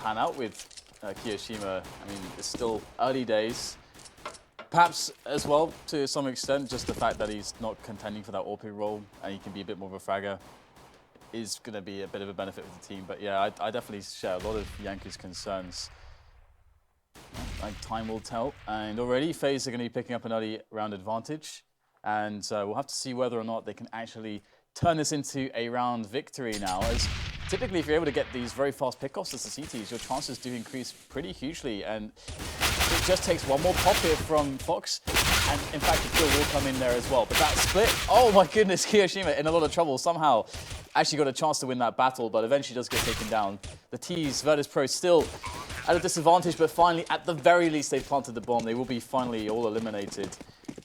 pan out with Kiyoshima. I mean, it's still early days. Perhaps as well, to some extent, just the fact that he's not contending for that AWP role and he can be a bit more of a fragger is going to be a bit of a benefit for the team. But yeah, I definitely share a lot of Yanku's concerns. Like, time will tell. And already, FaZe are going to be picking up an early round advantage. And we'll have to see whether or not they can actually turn this into a round victory now. As typically, if you're able to get these very fast pickoffs as the CTs, your chances do increase pretty hugely. And it just takes one more pop here from Fox. And in fact, the kill will come in there as well. But that split, oh my goodness, Kiyoshima in a lot of trouble. Somehow actually got a chance to win that battle, but eventually does get taken down. The T's, Virtus.Pro still at a disadvantage, but finally, at the very least, they've planted the bomb. They will be finally all eliminated,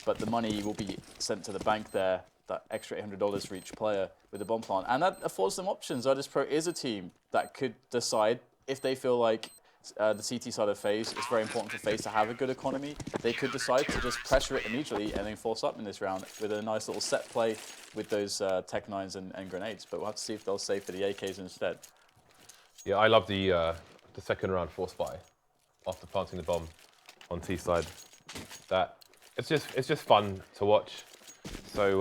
but the money will be sent to the bank there. That extra $800 for each player with the bomb plant. And that affords them options. Virtus.Pro is a team that could decide if they feel like the CT side of FaZe, it's very important for FaZe to have a good economy. They could decide to just pressure it immediately and then force up in this round with a nice little set play with those Tech 9s and grenades. But we'll have to see if they'll save for the AKs instead. Yeah, I love the second round force buy after planting the bomb on T side. That it's just fun to watch. So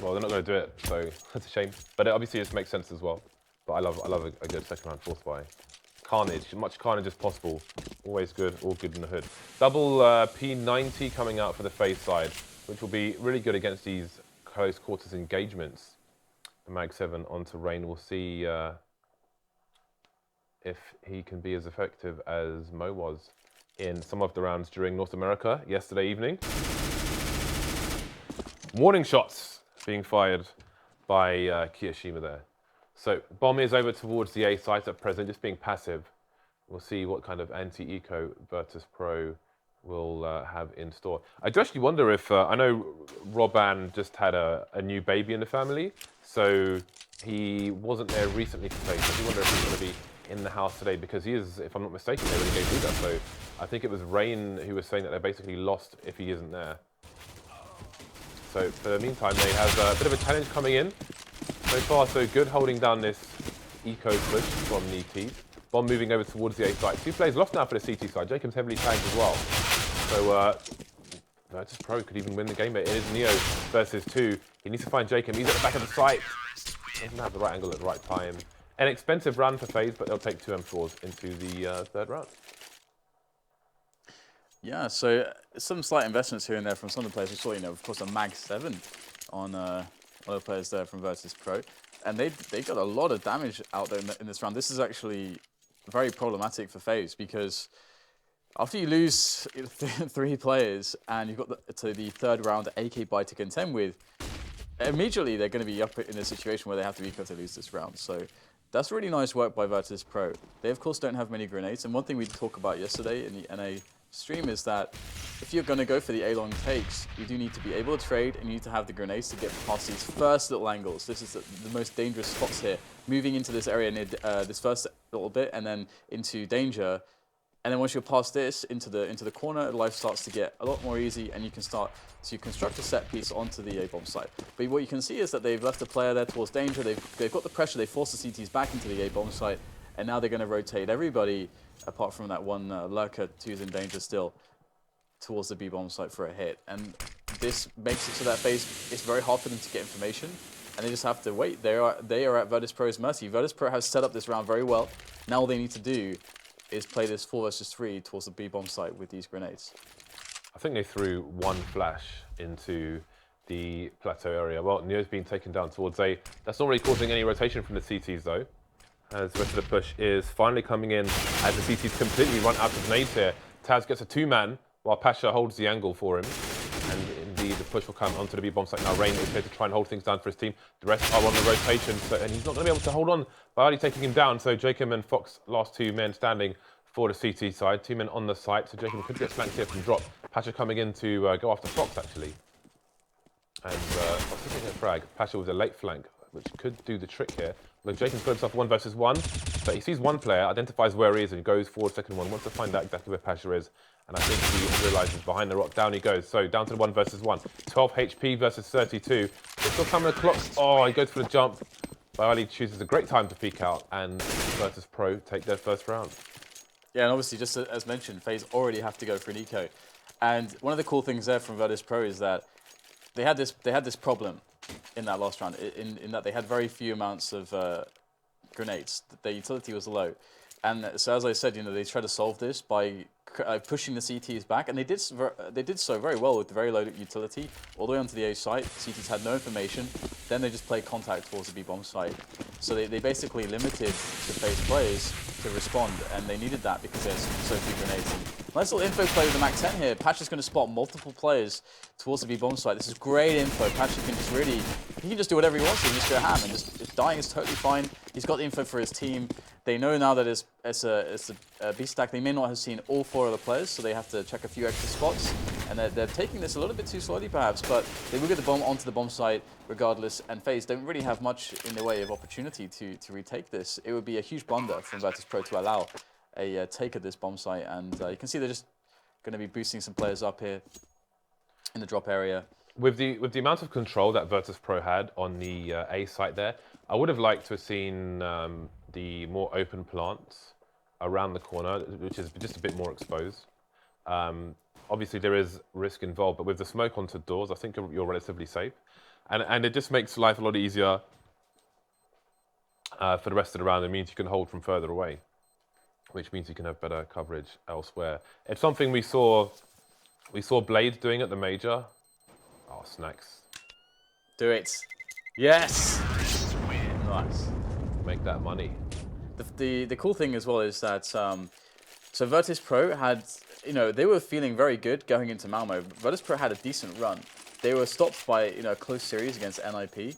well, they're not going to do it, so that's a shame. But it obviously just makes sense as well. But I love a good second round force buy. Carnage, as much carnage as possible. Always good, all good in the hood. Double P90 coming out for the FaZe side, which will be really good against these close quarters engagements. The Mag 7 onto Rain. We'll see if he can be as effective as Mo was in some of the rounds during North America yesterday evening. Warning shots being fired by Kiyoshima there. So bomb is over towards the A site at present, just being passive. We'll see what kind of anti-eco Virtus.Pro will have in store. I do actually wonder if, I know Robban just had a new baby in the family, so he wasn't there recently to play. So I do wonder if he's going to be in the house today, because he is, if I'm not mistaken, they really gave that. So I think it was Rain who was saying that they're basically lost if he isn't there. So for the meantime, they have a bit of a challenge coming in. So far, so good, holding down this eco push from the T's. Bomb moving over towards the A side. Two players lost now for the CT side. Jacob's heavily tagged as well. So Virtus.Pro could even win the game. It is Neo versus 2. He needs to find Jacob. He's at the back of the site. Doesn't have the right angle at the right time. An expensive run for FaZe, but they'll take 2 M4s into the third round. Yeah, so some slight investments here and there from some of the players. We saw, of course, a Mag 7 on other players there from Virtus.Pro. And they got a lot of damage out there in this round. This is actually very problematic for FaZe, because after you lose 3 players and you've got to the third round AK buy to contend with, immediately they're going to be up in a situation where they have to eco to lose this round. So that's really nice work by Virtus.Pro. They, of course, don't have many grenades. And one thing we talked about yesterday in the NA stream is that if you're going to go for the A-long takes, you do need to be able to trade, and you need to have the grenades to get past these first little angles. This is the most dangerous spots here. Moving into this area near this first little bit, and then into danger. And then once you're past this, into the corner, life starts to get a lot more easy, and you can start to construct a set piece onto the A-bomb site. But what you can see is that they've left a player there towards danger. They've got the pressure. They force the CTs back into the A-bomb site, and now they're going to rotate everybody, apart from that one lurker who's in danger still, towards the B-bomb site for a hit. And this makes it so that FaZe, it's very hard for them to get information, and they just have to wait. They are at Virtus.Pro's mercy. Virtus.Pro has set up this round very well. Now all they need to do is play this 4 versus 3 towards the B-bomb site with these grenades. I think they threw one flash into the plateau area. Well, Neo's been taken down towards A. That's not really causing any rotation from the CTs though, as the rest of the push is finally coming in as the CTs completely run out of nades here. Taz gets a 2-man while Pasha holds the angle for him. And indeed, the push will come onto the B-bomb site now. Rain is here to try and hold things down for his team. The rest are on the rotation, and he's not going to be able to hold on by already taking him down. So Jacob and Fox, last 2 men standing for the CT side. 2 men on the site, so Jacob could get flanked here from drop. Pasha coming in to go after Fox, actually. And Fox is getting a frag. Pasha with a late flank, which could do the trick here. Look, Jacob's got himself 1 versus 1, but he sees one player, identifies where he is, and goes forward, second one, wants to find out exactly where Pasha is. And I think he realizes behind the rock, down he goes. So down to the 1 versus 1. 12 HP versus 32. They're still coming the clock. Oh, he goes for the jump, Bialy chooses a great time to peek out, and Virtus.Pro take their first round. Yeah, and obviously, just as mentioned, FaZe already have to go for an eco. And one of the cool things there from Virtus.Pro is that they had this problem in that last round, in that they had very few amounts of grenades. Their utility was low. And so, as I said, they tried to solve this by pushing the CTs back, and they did so very well with the very low utility, all the way onto the A site. CTs had no information. Then they just played contact towards the B bomb site. So they basically limited the FaZe players to respond, and they needed that because there's so few grenades. And nice little info play with the Mac-10 here. Patch is going to spot multiple players towards the B bomb site. This is great info. Patch can just really, he can just do whatever he wants to, just go ham, and just dying is totally fine. He's got the info for his team. They know now that it's a B stack. They may not have seen all 4 of the players, so they have to check a few extra spots. And they're taking this a little bit too slowly, perhaps, but they will get the bomb onto the bomb site regardless. And FaZe don't really have much in the way of opportunity to retake this. It would be a huge blunder from Virtus.Pro to allow a take of this bomb site. And you can see they're just going to be boosting some players up here in the drop area. With the amount of control that Virtus.Pro had on the A site there, I would have liked to have seen the more open plants around the corner, which is just a bit more exposed. Obviously, there is risk involved, but with the smoke onto doors, I think you're relatively safe. And it just makes life a lot easier for the rest of the round. It means you can hold from further away, which means you can have better coverage elsewhere. It's something we saw Blade doing at the major. Oh, Snacks. Do it. Yes! Nice. Make that money. The cool thing as well is that, so Virtus.Pro had, they were feeling very good going into Malmo. Virtus.Pro had a decent run. They were stopped by, a close series against NIP.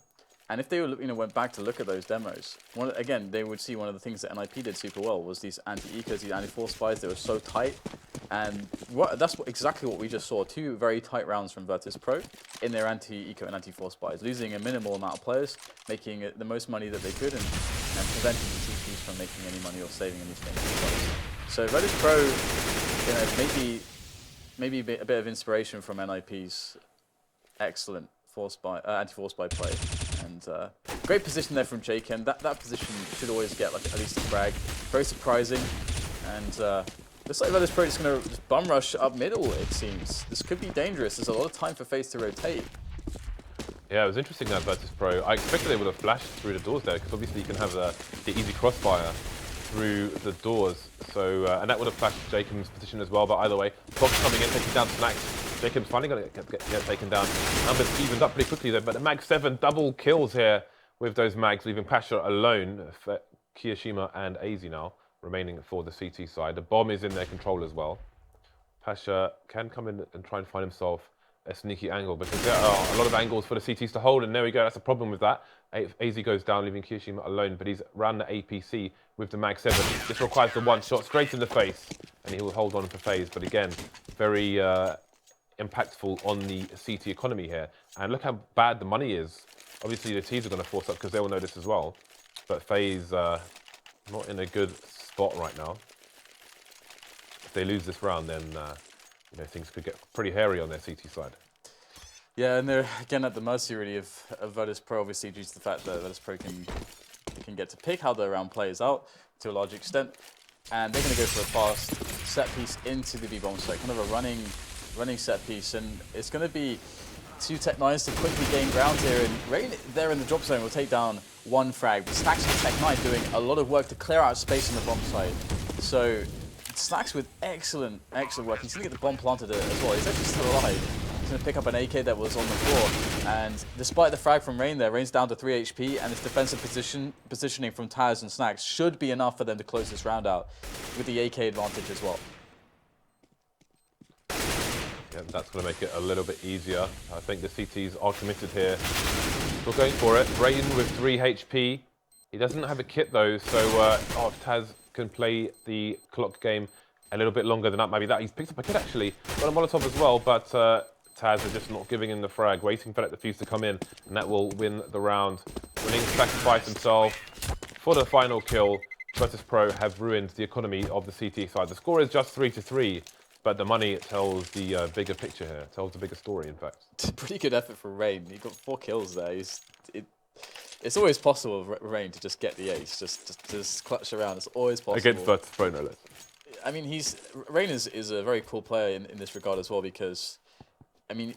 And if they went back to look at those demos, again, they would see one of the things that NIP did super well was these anti-ecos, these anti-force spies. They were so tight. And that's exactly what we just saw. 2 very tight rounds from Virtus.Pro in their anti-eco and anti-force spies, losing a minimal amount of players, making the most money that they could, and preventing the TPs from making any money or saving anything. So Virtus.Pro, maybe a bit of inspiration from NIP's excellent anti-force spy play. And great position there from Jken. That position should always get at least a frag. Very surprising. And looks like Virtus.Pro is going to just bum rush up middle, it seems. This could be dangerous. There's a lot of time for FaZe to rotate. Yeah, it was interesting that Virtus.Pro. I expected they would have flashed through the doors there, because obviously you can have the easy crossfire through the doors. So, and that would have flashed Jacob's position as well. But either way, Fox coming in, taking down Snacks. Jacob's finally going to get taken down. Numbers evened up pretty quickly there, but the Mag 7 double kills here with those mags, leaving Pasha alone for Kiyashima and AZ now remaining for the CT side. The bomb is in their control as well. Pasha can come in and try and find himself a sneaky angle, because there are a lot of angles for the CTs to hold, and there we go, that's a problem with that. AZ goes down, leaving Kiyashima alone, but he's around the APC with the Mag 7. This requires the one shot straight in the face, and he will hold on for FaZe, but again, very impactful on the CT economy here. And look how bad the money is. Obviously, the T's are going to force up because they will know this as well, but FaZe not in a good spot right now. If they lose this round, then things could get pretty hairy on their CT side. Yeah, and they're again at the mercy really of Virtus.Pro, obviously due to the fact that Virtus.Pro can get to pick how the round plays out to a large extent, and they're going to go for a fast set piece into the B-bomb site, kind of a running set piece, and it's going to be 2 Tech-9s to quickly gain ground here, and Rain there in the drop zone will take down 1 frag, but Snacks and Tech-9 doing a lot of work to clear out space on the bomb site. So Snacks with excellent work. He's going to get the bomb planted as well. He's actually still alive. He's going to pick up an AK that was on the floor. And despite the frag from Rain there, Rain's down to 3 HP, and his defensive positioning from Taz and Snacks should be enough for them to close this round out with the AK advantage as well. Yeah, that's going to make it a little bit easier. I think the CTs are committed here. We're going for it. Rain with 3 HP. He doesn't have a kit though, so if Taz can play the clock game a little bit longer than that, maybe that. He's picked up a kit actually. Got a Molotov as well, but Taz are just not giving him the frag, waiting for that defuse to come in, and that will win the round. Willing to sacrifice himself for the final kill. Virtus.Pro have ruined the economy of the CT side. The score is just 3-3. But the money tells the bigger picture here, tells the bigger story, in fact. Pretty good effort from Rain. He got 4 kills there. it's always possible for Rain to just get the ace, just clutch around. It's always possible. Against Virtus.Pro, no less. I mean, Rain is a very cool player in this regard as well because, I mean,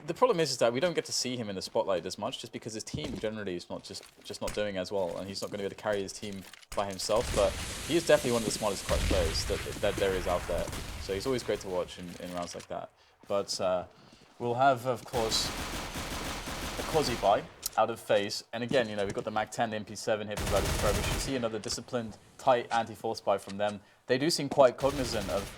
the problem is that we don't get to see him in the spotlight as much just because his team generally is not just not doing as well, and he's not going to be able to carry his team by himself. But he is definitely one of the smartest clutch players that there is out there. So he's always great to watch in rounds like that. But we'll have, of course, a Quasi buy out of Faze. And again, you know, we've got the Map1, the MP7 here from Virtus.Pro. We should see another disciplined, tight anti-force buy from them. They do seem quite cognizant of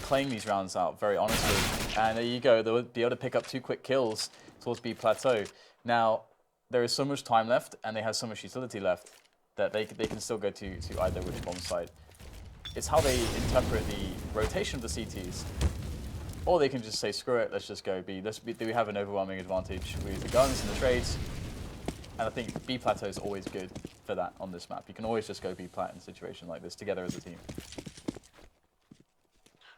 playing these rounds out, very honestly. And there you go, they'll be able to pick up 2 quick kills towards B Plateau. Now, there is so much time left, and they have so much utility left, that they can still go to either which bomb site. It's how they interpret the rotation of the CTs. Or they can just say, screw it, let's just go B. We have an overwhelming advantage with the guns and the trades. And I think B Plateau is always good for that on this map. You can always just go B Plat in a situation like this together as a team.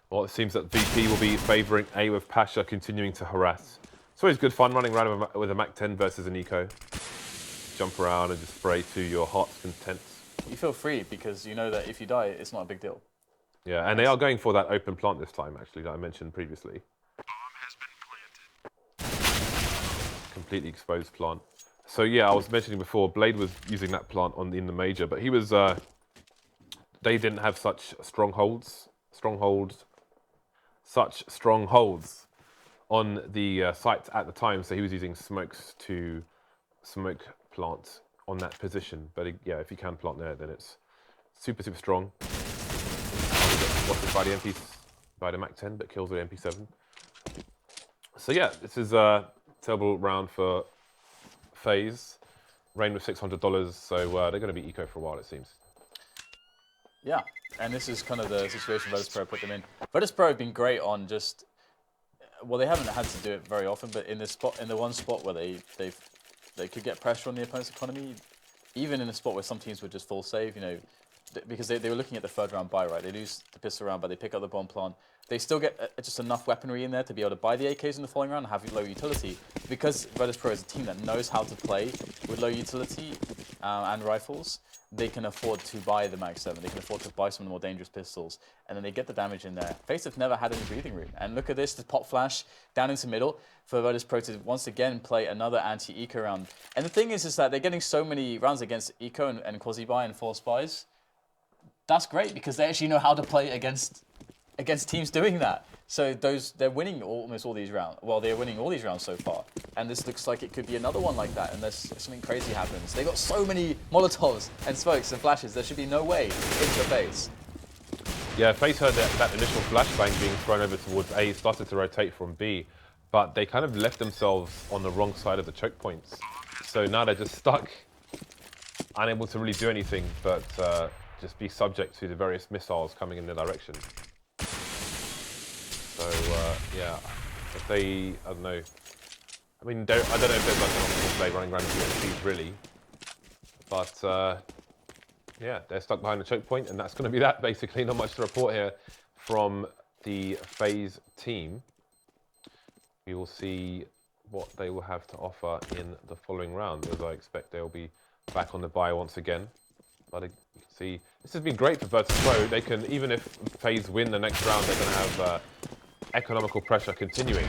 Well, it seems that VP will be favouring A with Pasha continuing to harass. It's always good fun running around with a Map1 versus an Eco. Jump around and just spray to your heart's content. You feel free because you know that if you die, it's not a big deal. Yeah, and they are going for that open plant this time, actually, that I mentioned previously. Bomb has been planted. Completely exposed plant. So yeah, I was mentioning before, Blade was using that plant in the major, but he was, they didn't have such strongholds on the site at the time, so he was using smokes to smoke plant on that position. But yeah, if you can plant there, then it's super, super strong. Watched by the Map1, but kills with the MP7. So yeah, this is a terrible round for Faze. Rain with $600, so they're going to be eco for a while, it seems. Yeah, and this is kind of the situation Virtus.Pro put them in. Virtus.Pro have been great on just, well, they haven't had to do it very often, but in the one spot where they could get pressure on the opponent's economy, even in a spot where some teams would just full save, you know, because they were looking at the third round buy, right? They lose the pistol round, but they pick up the bomb plant. They still get just enough weaponry in there to be able to buy the AKs in the following round and have low utility. Because Virtus.Pro is a team that knows how to play with low utility and rifles, they can afford to buy the Map7. They can afford to buy some of the more dangerous pistols, and then they get the damage in there. Faze have never had any breathing room. And look at this, the pop flash down into middle for Virtus.Pro to once again play another anti-eco round. And the thing is that they're getting so many rounds against eco and quasi-buy and force buys. That's great because they actually know how to play against teams doing that. So they're winning almost all these rounds. Well, they're winning all these rounds so far. And this looks like it could be another one like that unless something crazy happens. They got so many Molotovs and smokes and flashes. There should be no way into the Faze. Yeah, Faze heard that initial flashbang being thrown over towards A, started to rotate from B, but they kind of left themselves on the wrong side of the choke points. So now they're just stuck, unable to really do anything but just be subject to the various missiles coming in their direction. So yeah, if they, I don't know. I mean, I don't know if there's like an optimal play running around USPs really, but yeah, they're stuck behind the choke point, and that's going to be that basically. Not much to report here from the Faze team. We will see what they will have to offer in the following round, as I expect they'll be back on the bye once again. But you can see this has been great for Virtus.Pro. They can, even if Faze win the next round, they're going to have economical pressure continuing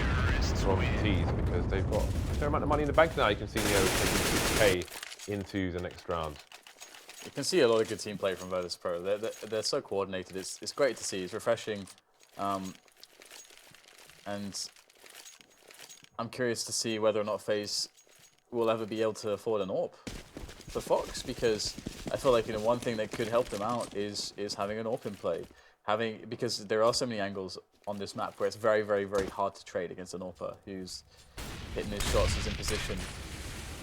from T's because they've got a fair amount of money in the bank now. You can see Neo taking 6K into the next round. You can see a lot of good team play from Virtus.Pro. They're so coordinated. It's great to see. It's refreshing, and I'm curious to see whether or not Faze will ever be able to afford an AWP for Fox, because I feel like, you know, one thing that could help them out is having an AWP in play. Because there are so many angles on this map where it's very, very, very hard to trade against an AWPer who's hitting his shots, who's in position.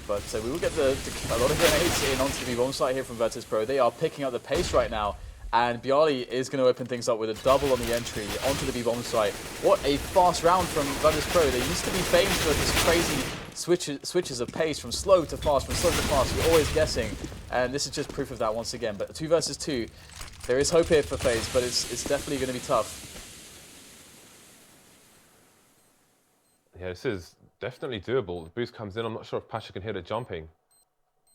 But we will get a lot of grenades in onto the bomb site here from Virtus.Pro. They are picking up the pace right now, and Bialy is going to open things up with a double on the entry onto the B-bomb site. What a fast round from Virtus.Pro. They used to be famous for this crazy switches of pace from slow to fast, from slow to fast. You're always guessing, and this is just proof of that once again. But 2 versus 2, there is hope here for Faze, but it's definitely going to be tough. Yeah, this is definitely doable. The boost comes in. I'm not sure if Pasha can hit it jumping.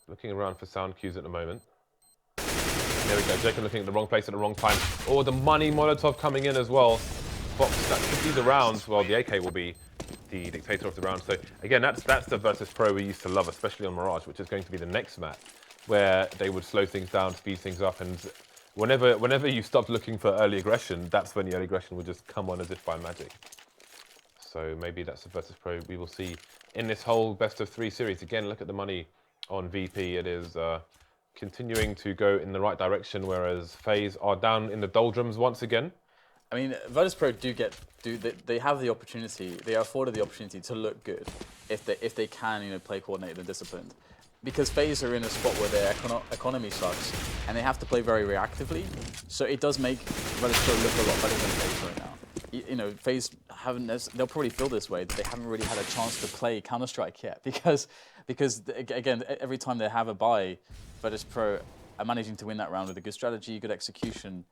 Looking around for sound cues at the moment. There we go, Jacob looking at the wrong place at the wrong time. Oh, the money Molotov coming in as well. Fox, that could be the rounds. Well, the AK will be the dictator of the round. So again, that's the Virtus.Pro we used to love, especially on Mirage, which is going to be the next map, where they would slow things down, speed things up, and whenever you stopped looking for early aggression, that's when the early aggression would just come on as if by magic. So maybe that's the Virtus.Pro we will see in this whole best of 3 series. Again, look at the money on VP. It is continuing to go in the right direction, whereas Faze are down in the doldrums once again. I mean, Virtus.Pro they have the opportunity, they are afforded the opportunity to look good if they can, you know, play coordinated and disciplined. Because Faze are in a spot where their economy sucks, and they have to play very reactively. So it does make Virtus.Pro look a lot better than Faze right now. You know, Faze they'll probably feel this way, that they haven't really had a chance to play Counter-Strike yet. Because again, every time they have a bye, Virtus.Pro are managing to win that round with a good strategy, good execution,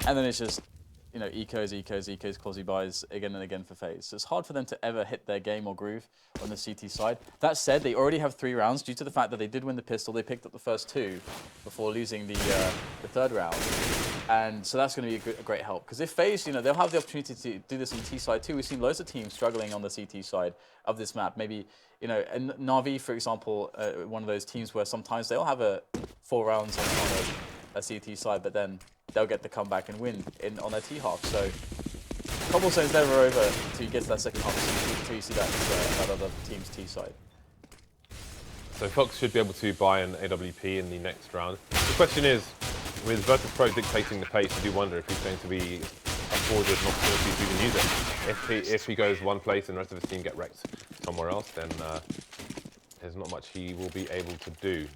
and then it's just, you know, ecos, quasi-buys again and again for Faze. So it's hard for them to ever hit their game or groove on the CT side. That said, they already have 3 rounds due to the fact that they did win the pistol. They picked up the first 2 before losing the 3rd round. And so that's going to be a great help. Because if Faze, you know, they'll have the opportunity to do this on T side too. We've seen loads of teams struggling on the CT side of this map. Maybe, you know, and Na'Vi, for example, one of those teams where sometimes they'll have 4 rounds on a CT side, but then they'll get the comeback and win on their T half. So Cobblestone's never over until you get to that second half, until you see that other team's T side. So Fox should be able to buy an AWP in the next round. The question is, with Virtus.Pro dictating the pace, I do wonder if he's going to be afforded an opportunity to even use it. If he goes one place and the rest of his team get wrecked somewhere else, then there's not much he will be able to do.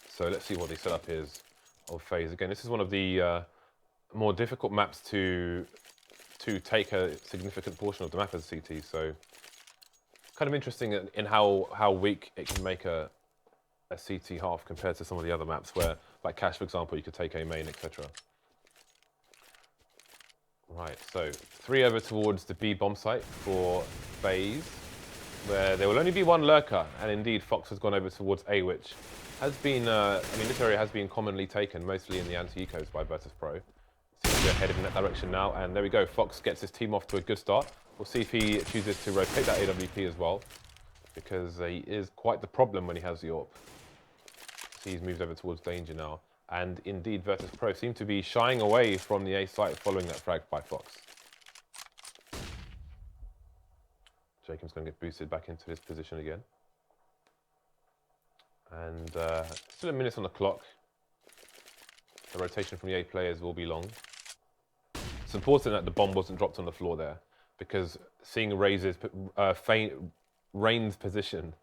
So let's see what the setup is of Faze. Again, this is one of the more difficult maps to take a significant portion of the map as CT. So kind of interesting in how weak it can make a CT half compared to some of the other maps where, like Cash, for example, you could take A main, etc. Right, so 3 over towards the B bomb site for Faze, where there will only be 1 lurker, and indeed Fox has gone over towards A, which has been, I mean, this area has been commonly taken, mostly in the anti-ecos by Virtus.Pro. Seems to be headed in that direction now, and there we go. Fox gets his team off to a good start. We'll see if he chooses to rotate that AWP as well, because he is quite the problem when he has the AWP. See, he's moved over towards danger now, and indeed Virtus.Pro seem to be shying away from the A site following that frag by Fox. Jacob's going to get boosted back into his position again. And still a minute on the clock. The rotation from the A players will be long. It's important that the bomb wasn't dropped on the floor there, because seeing Rain's position,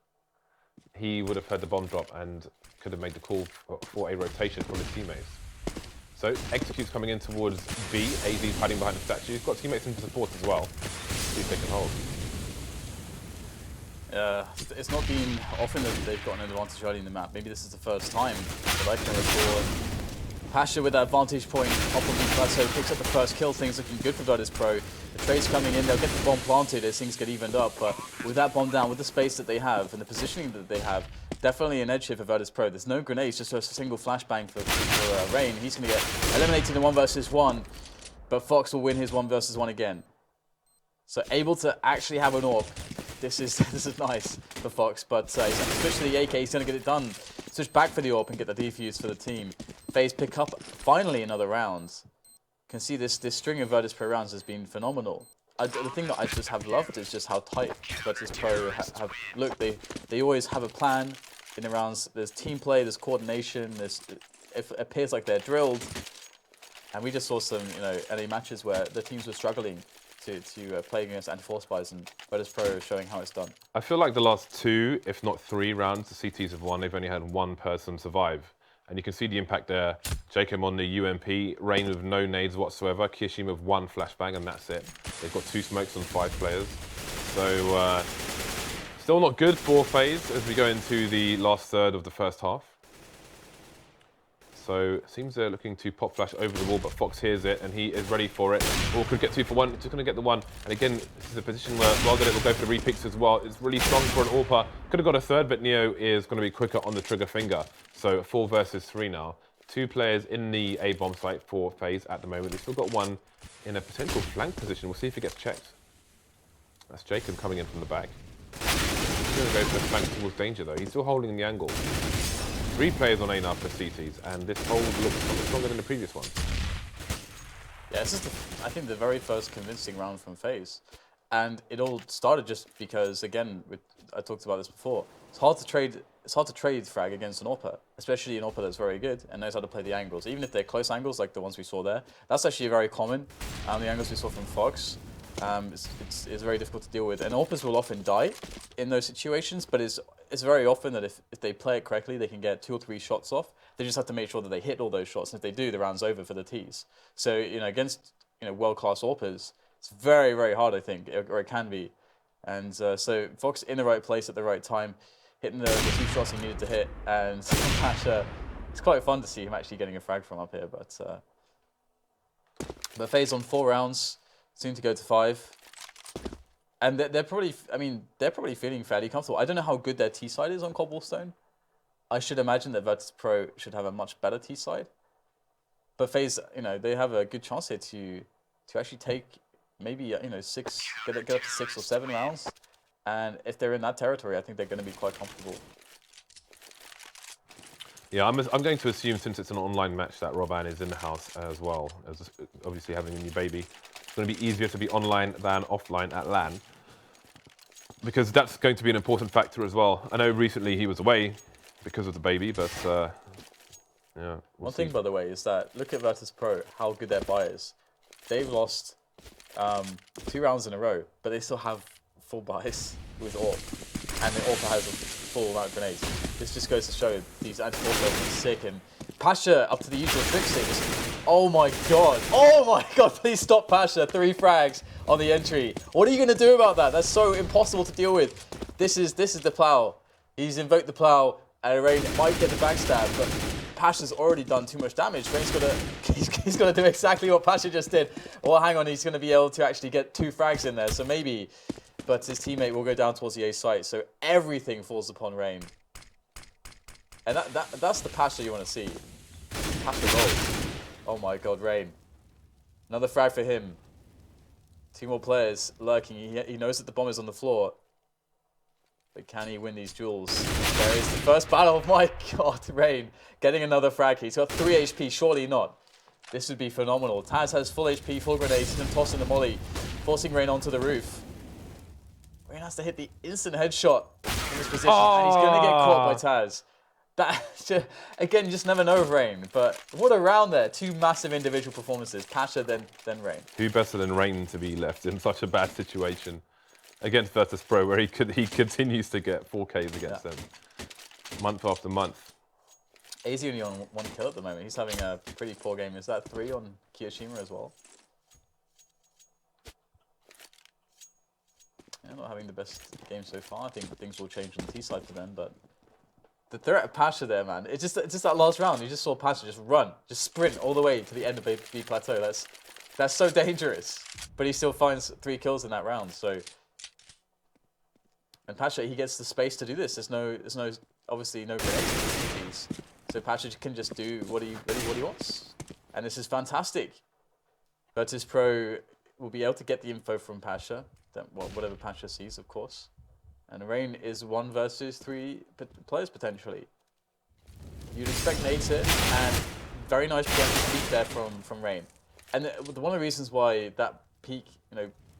he would have heard the bomb drop and could have made the call for a rotation from his teammates. So Execute's coming in towards B, AZ hiding behind the statue. He's got teammates in support as well. See if they can hold. It's not been often that they've gotten an advantage early in the map. Maybe this is the first time, but I can recall Pasha with that vantage point up on the plateau, picks up the first kill. Things looking good for Virtus.Pro. The trade's coming in, they'll get the bomb planted as things get evened up, but with that bomb down, with the space that they have and the positioning that they have, definitely an edge here for Virtus.Pro. There's no grenades, just a single flashbang for Rain. He's going to get eliminated in 1 versus 1, but Fox will win his 1 versus 1 again. So able to actually have an AWP. This is nice for Fox, but he's switched to the AK, he's going to get it done. Switch back for the AWP and get the defuse for the team. Faze pick up finally another round. Can see this string of Virtus.Pro rounds has been phenomenal. The thing that I just have loved is just how tight Virtus.Pro have looked. They always have a plan in the rounds. There's team play, there's coordination. It appears like they're drilled, and we just saw some NA matches where the teams were struggling to play against anti-force buys, and Virtus.Pro showing how it's done. I feel like the last 2, if not 3 rounds the CTs have won, they've only had 1 person survive. And you can see the impact there. Jacob on the UMP, Rain with no nades whatsoever, Kiyoshima with 1 flashbang, and that's it. They've got 2 smokes on 5 players. So still not good for Faze as we go into the last third of the first half. So seems they're looking to pop flash over the wall, but Fox hears it and he is ready for it. Or could get 2 for 1. Just going to get the 1. And again, this is a position where Margaret will go for the repicks as well. It's really strong for an AWPer. Could have got a third, but Neo is going to be quicker on the trigger finger. So 4 versus 3 now. 2 players in the A bomb site for Faze at the moment. They've still got one in a potential flank position. We'll see if it gets checked. That's Jacob coming in from the back. He's going to go for the flank towards danger though. He's still holding the angle. 3 players on A now for CTs, and this hold looks much stronger than the previous one. Yeah, this is, I think, the very first convincing round from Faze. And it all started just because, again, I talked about this before, it's hard to trade frag against an AWPer, especially an AWPer that's very good and knows how to play the angles. Even if they're close angles, like the ones we saw there, that's actually very common. The angles we saw from Fox, it's very difficult to deal with. And AWPers will often die in those situations, but it's very often that if they play it correctly, they can get 2 or 3 shots off. They just have to make sure that they hit all those shots, and if they do, the round's over for the Ts. So, against world-class AWPers, it's very, very hard, I think, or it can be. And so Fox in the right place at the right time, hitting the 2 shots he needed to hit, and Pasha, it's quite fun to see him actually getting a frag from up here. But Faze on 4 rounds, soon to go to 5. And they're probably feeling fairly comfortable. I don't know how good their T side is on Cobblestone. I should imagine that Virtus.Pro should have a much better T side. But Faze, they have a good chance here to actually take maybe get up to 6 or 7 rounds. And if they're in that territory, I think they're going to be quite comfortable. Yeah, I'm going to assume, since it's an online match, that Robban is in the house as well, as obviously having a new baby. It's going to be easier to be online than offline at LAN, because that's going to be an important factor as well. I know recently he was away because of the baby, but yeah. One thing, by the way, is that look at Virtus.Pro, how good their buy is. They've lost 2 rounds in a row, but they still have full buys with AWP, and the AWP has a full amount of grenades. This just goes to show these anti-AWP are sick, and Pasha up to the usual tricks. Oh my god! Oh my god! Please stop Pasha. 3 frags on the entry. What are you going to do about that? That's so impossible to deal with. This is the plow. He's invoked the plow, and Rain might get the backstab, but Pasha's already done too much damage. Rain's he's got to do exactly what Pasha just did. Well, hang on, he's going to be able to actually get 2 frags in there, so maybe. But his teammate will go down towards the A site, so everything falls upon Rain. And that's the Pasha you want to see. Pasha rolls. Oh my god, Rain. Another frag for him. 2 more players lurking. He knows that the bomb is on the floor. But can he win these duels? There is the first battle. Oh my god, Rain getting another frag. He's got 3 HP, surely not. This would be phenomenal. Taz has full HP, full grenades, he's going to toss in the molly, forcing Rain onto the roof. Rain has to hit the instant headshot in this position, and he's going to get caught by Taz. That, again, you just never know with Rain, but what a round there. 2 massive individual performances, Pasha, then Rain. Who better than Rain to be left in such a bad situation against Virtus.Pro, where he continues to get 4Ks against them month after month. AZ only on 1 kill at the moment. He's having a pretty poor game. Is that 3 on Kiyoshima as well? Yeah, not having the best game so far. I think things will change on the T side for them, but the threat of Pasha there, man. It's just that last round. You just saw Pasha just run, just sprint all the way to the end of B plateau. That's so dangerous. But he still finds 3 kills in that round. So, and Pasha, he gets the space to do this. There's obviously no grenades. So Pasha can just do what he wants, and this is fantastic. Virtus.Pro will be able to get the info from Pasha, whatever Pasha sees, of course. And Rain is 1 versus 3 players potentially. You'd expect nades here, and very nice preemptive peek there from Rain. And one of the reasons why that peek,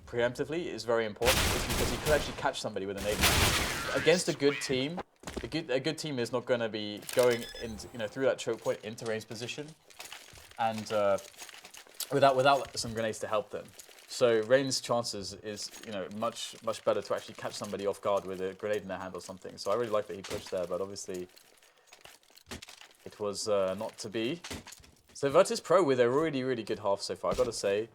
preemptively is very important is because he could actually catch somebody with a nade. Against a good team, a good team is not going to be going through that choke point into Rain's position, and without some grenades to help them. So Rain's chances is much better to actually catch somebody off guard with a grenade in their hand or something. So I really like that he pushed there, but obviously it was not to be. So Virtus.Pro with a really good half so far. I got to say,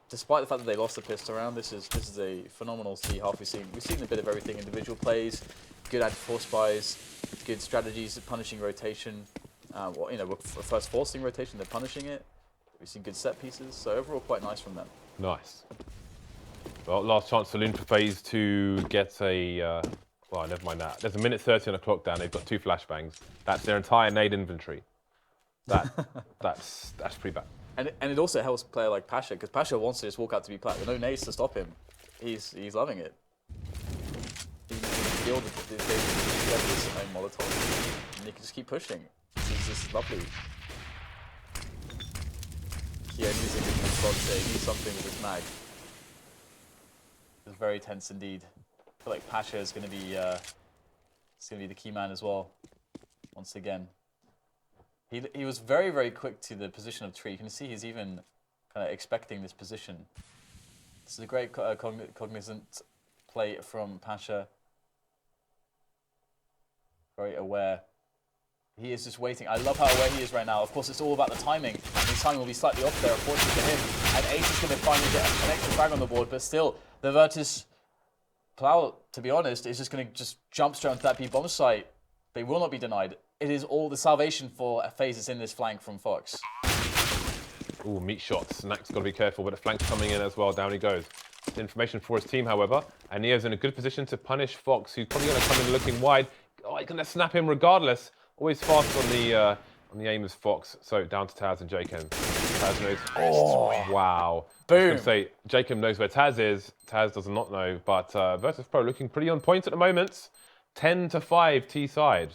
despite the fact that they lost the pistol round, this is a phenomenal C half. We've seen a bit of everything: individual plays, good anti-force buys, good strategies, punishing rotation. We're first forcing rotation, they're punishing it. We've seen good set pieces, so overall quite nice from them. Nice. Well, last chance saloon for Faze to get a. Well, never mind that. There's a minute 30 on the clock down. They've got 2 flashbangs. That's their entire nade inventory. That's pretty bad. And it also helps a player like Pasha, because Pasha wants to just walk out to be plat. With no nades to stop him. He's loving it. He can feel his own Molotov, and he can just keep pushing. This is lovely. Yeah, needs a good response there. He needs something with his mag. It's very tense indeed. I feel like Pasha is going to be the key man as well. Once again, he was very, very quick to the position of tree. You can see he's even kind of expecting this position. This is a great cognizant play from Pasha. Very aware. He is just waiting. I love how aware he is right now. Of course, it's all about the timing. His timing will be slightly off there, unfortunately for him. And Ace is going to finally get an extra frag on the board, but still, the Virtus.Pro, to be honest, is just going to just jump straight onto that B bomb site. They will not be denied. It is all the salvation for Phases in this flank from Fox. Ooh, meat shots. Snack's got to be careful, but the flank's coming in as well. Down he goes. Information for his team, however, and Neo's in a good position to punish Fox, who's probably going to come in looking wide. Oh, he's going to snap him regardless. Always fast on the aim as Fox. So down to Taz and Jacob. Taz knows. Oh, wow. Boom. I was going to say, Jacob knows where Taz is. Taz does not know, but Virtus.Pro looking pretty on point at the moment. 10-5 T side.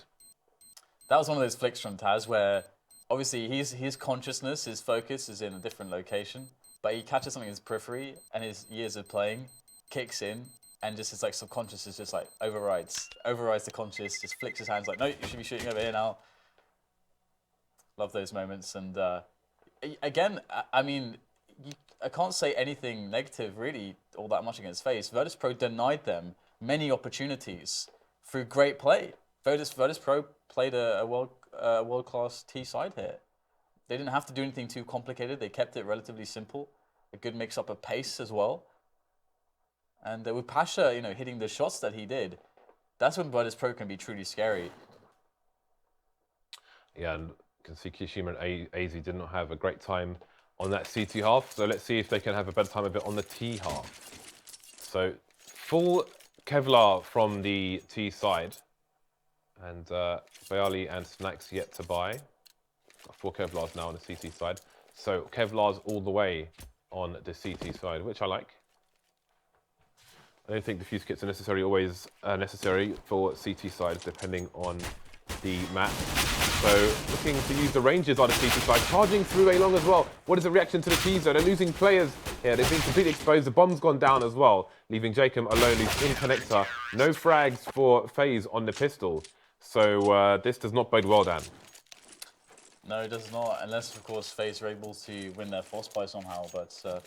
That was one of those flicks from Taz where obviously his consciousness, his focus is in a different location, but he catches something in his periphery and his years of playing kicks in. And just his like subconscious is just like overrides the conscious, just flicks his hands like, no, you should be shooting over here now. Love those moments. And again, I mean, I can't say anything negative really all that much against Faze. Virtus.Pro denied them many opportunities through great play. Virtus.Pro played a world-class T side here. They didn't have to do anything too complicated. They kept it relatively simple. A good mix-up of pace as well. And with Pasha, hitting the shots that he did, that's when Virtus.Pro can be truly scary. Yeah, and you can see Kishima and AZ did not have a great time on that CT half. So let's see if they can have a better time of it on the T half. So full Kevlar from the T side. And Bayali and Snacks yet to buy. Got 4 Kevlars now on the CT side. So Kevlars all the way on the CT side, which I like. I don't think diffuse kits are necessarily always necessary for CT sides, depending on the map. So looking to use the ranges on the CT side, charging through A long as well. What is the reaction to the T zone? They're losing players here. They've been completely exposed. The bomb's gone down as well, leaving Jacob alone. He's in connector. No frags for Faze on the pistol. So this does not bode well, Dan. No, it does not, unless of course Faze are able to win their force buy somehow. But we'll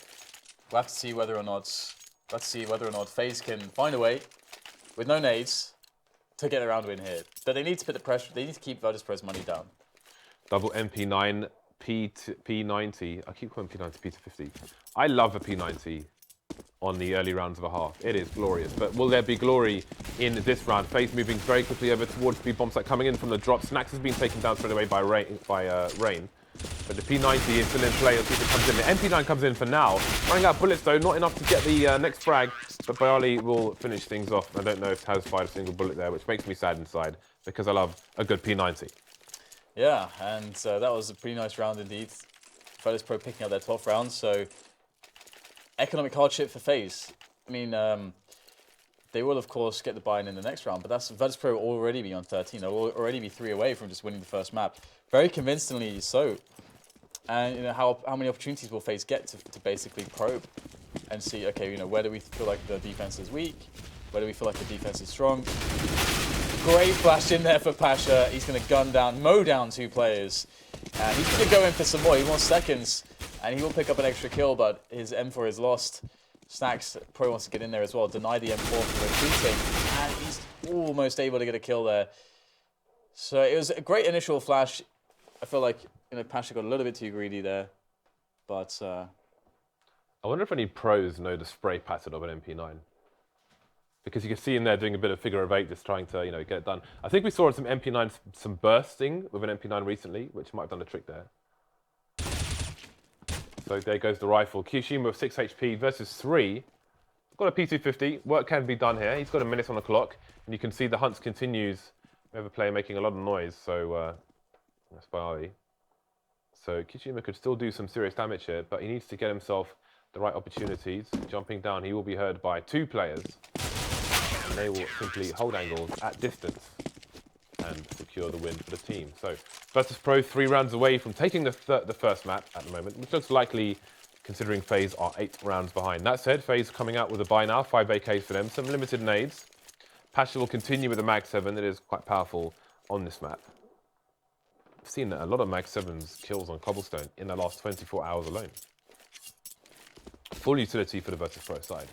have to see whether or not. Let's see whether or not Faze can find a way, with no nades, to get a round win here. But they need to put the pressure, they need to keep Virtus.Pro's money down. Double MP9, P90. I keep calling P90 P250. I love a P90 on the early rounds of a half. It is glorious. But will there be glory in this round? Faze moving very quickly over towards the bomb site, coming in from the drop. Snacks has been taken down straight away by Rain. But the P90 is still in play. Let's see if it comes in. The MP9 comes in for now. Running out of bullets though, not enough to get the next frag. But Bayali will finish things off. I don't know if Taz fired a single bullet there, which makes me sad inside because I love a good P90. Yeah, and that was a pretty nice round indeed. Virtus.Pro picking up their 12th round, so economic hardship for Faze. I mean, they will of course get the buy-in in the next round, but that's Virtus.Pro already be on 13. They'll already be 3 away from just winning the first map. Very convincingly so. And how many opportunities will Faze get to basically probe and see, okay, where do we feel like the defense is weak? Where do we feel like the defense is strong? Great flash in there for Pasha. He's going to mow down 2 players. And he's going to go in for some more. He wants seconds, and he will pick up an extra kill, but his M4 is lost. Snacks probably wants to get in there as well, deny the M4 from retreating, and he's almost able to get a kill there. So it was a great initial flash. I feel like Pasha got a little bit too greedy there, but I wonder if any pros know the spray pattern of an MP9. because you can see him there doing a bit of figure of 8, just trying to, get it done. I think we saw some MP9, some bursting with an MP9 recently, which might have done a trick there. So there goes the rifle. Kiyoshima with 6 HP versus 3. Got a P250. Work can be done here. He's got a minute on the clock, and you can see the hunt continues. We have a player making a lot of noise, so that's by Ali. So Kiyoshima could still do some serious damage here, but he needs to get himself the right opportunities. Jumping down, he will be heard by 2 players, and they will simply hold angles at distance and secure the win for the team. So Virtus.Pro 3 rounds away from taking the first map at the moment, which looks likely considering Faze are 8 rounds behind. That said, Faze coming out with a buy now, 5 AKs for them, some limited nades. Pasha will continue with the Mag 7, it is quite powerful on this map. I've seen a lot of Mag 7's kills on Cobblestone in the last 24 hours alone. Full utility for the Virtus.Pro side.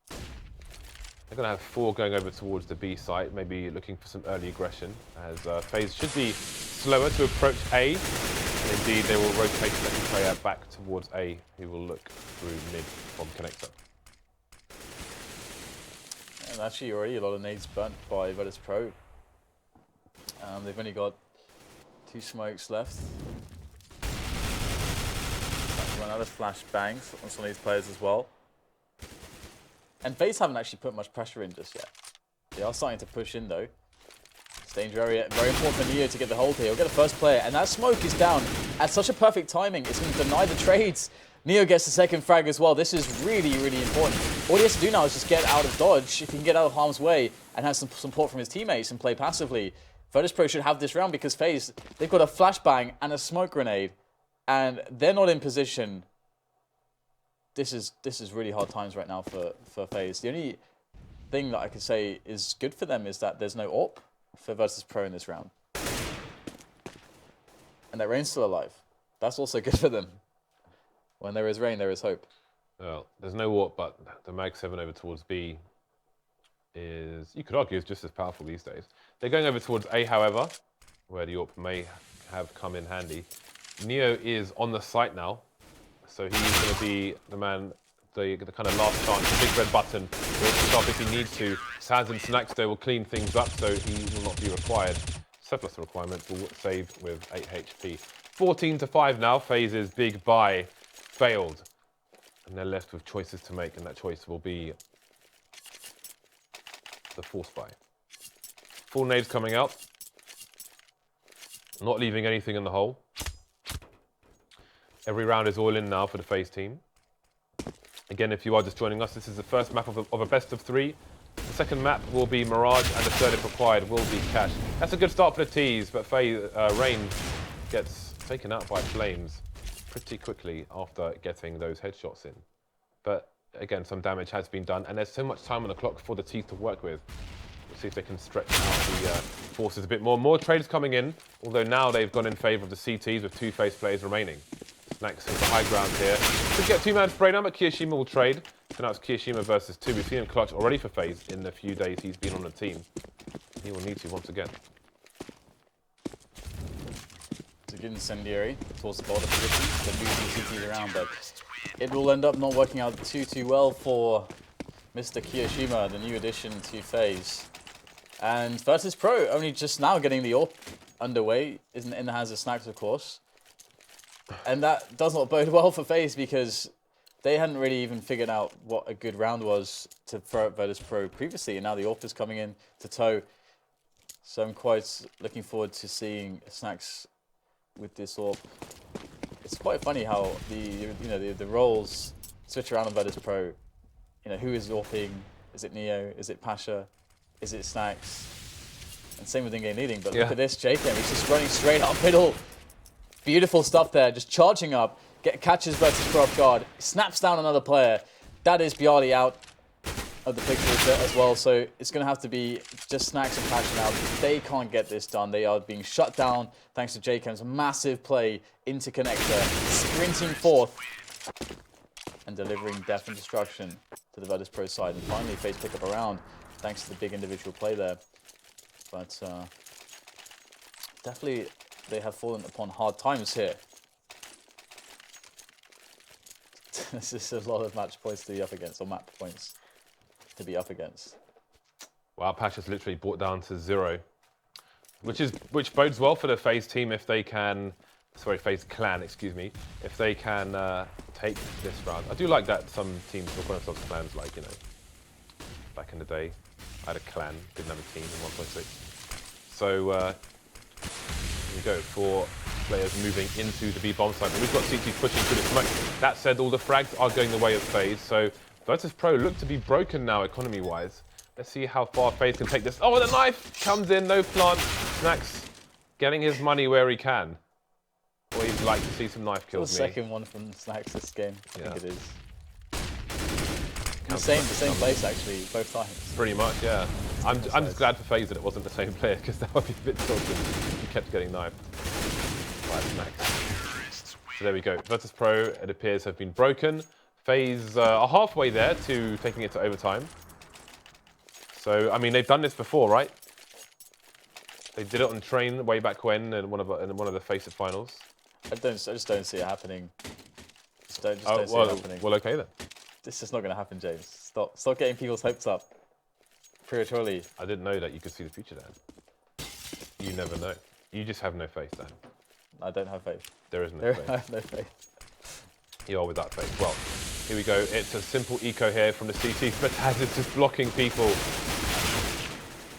They're going to have 4 going over towards the B site, maybe looking for some early aggression, as Faze should be slower to approach A. And indeed, they will rotate the second player back towards A, who will look through mid from connector. And actually already a lot of nades burnt by Virtus.Pro. They've only got 2 smokes left. Run out of flash bangs on some of these players as well. And Faze haven't actually put much pressure in just yet. They are starting to push in though. It's danger area, very important for Neo to get the hold here. He'll get the first player, and that smoke is down at such a perfect timing. It's going to deny the trades. Neo gets the second frag as well. This is really, really important. All he has to do now is just get out of dodge. If he can get out of harm's way and have some support from his teammates and play passively, Virtus.Pro should have this round because Faze, they've got a flashbang and a smoke grenade, and they're not in position. This is really hard times right now for Faze. The only thing that I could say is good for them is that there's no AWP for Virtus.Pro in this round. And that Rain's still alive. That's also good for them. When there is Rain, there is hope. Well, there's no AWP, but the Mag 7 over towards B is, you could argue, is just as powerful these days. They're going over towards A, however, where the AWP may have come in handy. Neo is on the site now, so he's going to be the man, the kind of last chance, the big red button, where he can stop if he needs to. Saz and Snacks though will clean things up, so he will not be required. Surplus requirements will save with 8 HP. 14-5 now. Faze's big buy failed, and they're left with choices to make, and that choice will be the force buy. Full nades coming out, not leaving anything in the hole. Every round is all in now for the Faze team. Again, if you are just joining us, this is the first map of a best of 3. The second map will be Mirage, and the third, if required, will be Cash. That's a good start for the T's, but Rain gets taken out by Flames pretty quickly after getting those headshots in. But again, some damage has been done, and there's so much time on the clock for the T's to work with. We'll see if they can stretch out the forces a bit more. More trades coming in, although now they've gone in favour of the CTs with 2 Faze players remaining. Snacks is the high ground here. Could get 2-man spray down, but Kiyoshima will trade. So now it's Kiyoshima versus 2. We've seen him clutch already for Faze in the few days he's been on the team. He will need to once again. It's a good incendiary towards the border position. They're moving the CTs around, but it will end up not working out too well for Mr. Kiyoshima, the new addition to Faze. And Virtus.Pro only just now getting the AWP underway, isn't in the hands of Snacks, of course. And that does not bode well for Faze because they hadn't really even figured out what a good round was to throw at Virtus.Pro previously, and now the AWP is coming in to tow. So I'm quite looking forward to seeing Snacks with this AWP. It's quite funny how the roles switch around on Virtus.Pro. Who is AWPing? Is it Neo? Is it Pasha? Is it Snacks? And same with in-game leading, but look at this JKM. He's just running straight up middle. Beautiful stuff there, just charging up, catches Virtus.Pro off guard, snaps down another player. That is Bialy out of the picture as well, so it's going to have to be just Snacks and Pasha now. They can't get this done. They are being shut down thanks to JKM's massive play into connector, sprinting forth and delivering death and destruction to the Virtus.Pro side. And finally, Faze pick up a round thanks to the big individual play there. But definitely they have fallen upon hard times here. This is a lot of match points to be up against, or map points to be up against. Wow, Pasha's literally brought down to 0, which bodes well for the Faze team if they can. Sorry, Faze clan, excuse me. If they can take this round. I do like that some teams will call themselves clans, like, you know, back in the day. I had a clan, didn't have a team in 1.6. So here we go, 4 players moving into the B bomb site. But we've got CT pushing through the smoke. That said, all the frags are going the way of Faze. So Virtus.Pro look to be broken now economy-wise. Let's see how far Faze can take this. Oh, the knife comes in, no plant. Snax getting his money where he can. Or he'd like to see some knife kills. The second one from Snax this game, I think it is. The same place actually, both times. Pretty much, yeah. I'm just glad for Faze that it wasn't the same player, because that would be a bit tilted if he kept getting knifed by Snax. So there we go. Virtus.Pro, it appears, have been broken. Faze are halfway there to taking it to overtime. So, I mean, they've done this before, right? They did it on train way back when in one of the Face It finals. I just don't see it happening. Just don't see it happening. Well, okay then. This is not going to happen, James. Stop getting people's hopes up prematurely. I didn't know that you could see the future, Dan. You never know. You just have no faith, Dan. I don't have faith. There is no faith. I have no faith. You are without faith. Well, here we go. It's a simple eco here from the CT, but as it's just blocking people.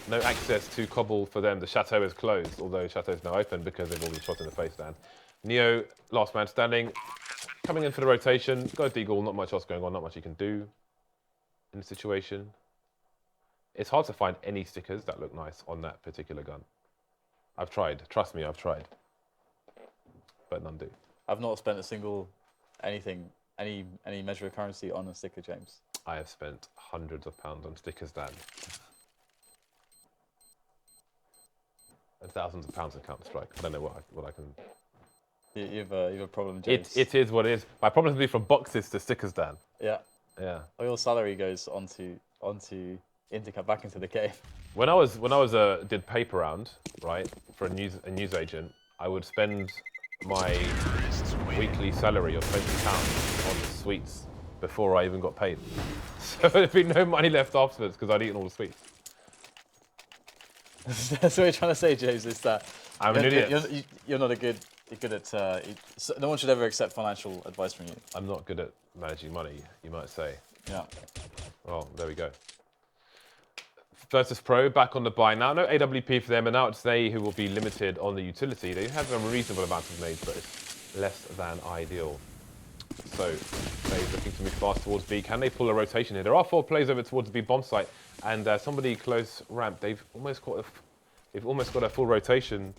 No access to Cobble for them. The Chateau is closed, although Chateau is now open because they've all been shot in the face, Dan. Neo, last man standing, coming in for the rotation. Got a deagle, not much else going on, not much he can do in the situation. It's hard to find any stickers that look nice on that particular gun. I've tried, trust me, I've tried. But none do. I've not spent a single any measure of currency on a sticker, James. I have spent hundreds of pounds on stickers, Dan. And thousands of pounds in Counter-Strike. I don't know what I can... You have a problem, James. It is what it is. My problem has been from boxes to stickers, Dan. Yeah. Yeah. All your salary goes back into the game. When I did paper round, right, for a news agent, I would spend my weekly salary of £20 on the sweets before I even got paid. So there'd be no money left afterwards because I'd eaten all the sweets. That's what you're trying to say, James, is that I'm an idiot. You're not good at... no one should ever accept financial advice from you. I'm not good at managing money, you might say. Yeah. Well, there we go. Virtus.Pro back on the buy now. No AWP for them, and now it's they who will be limited on the utility. They have a reasonable amount of nades, but it's less than ideal. So they're looking to move fast towards B. Can they pull a rotation here? There are 4 players over towards the B bomb site, and somebody close ramp. They've almost got a full rotation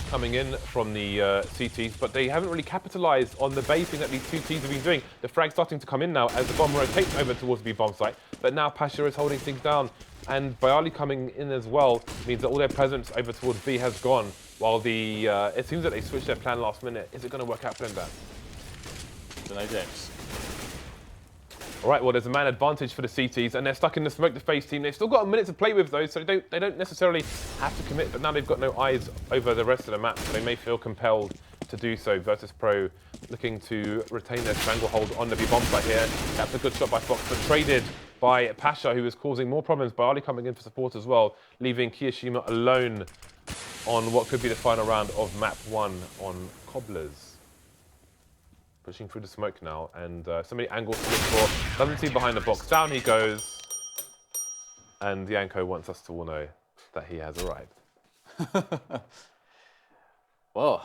coming in from the CTs, but they haven't really capitalized on the basing that these 2 teams have been doing. The frag's starting to come in now as the bomb rotates over towards the B bomb site, but now Pasha is holding things down, and Bayali coming in as well means that all their presence over towards B has gone, while the it seems that they switched their plan last minute. Is it going to work out for them, Dan? I don't know, James. All right, well, there's a man advantage for the CTs, and they're stuck in the smoke, the Faze team. They've still got a minute to play with, though, so they don't necessarily have to commit, but now they've got no eyes over the rest of the map, so they may feel compelled to do so. Virtus.Pro looking to retain their stranglehold on the B bomb site here. That's a good shot by Fox, but traded by Pasha, who is causing more problems. By Ali coming in for support as well, leaving Kiyashima alone on what could be the final round of Map 1 on Cobblers. Pushing through the smoke now, and so many angles to look for. Doesn't see behind the box. Down he goes. And Yanko wants us to all know that he has arrived. Well,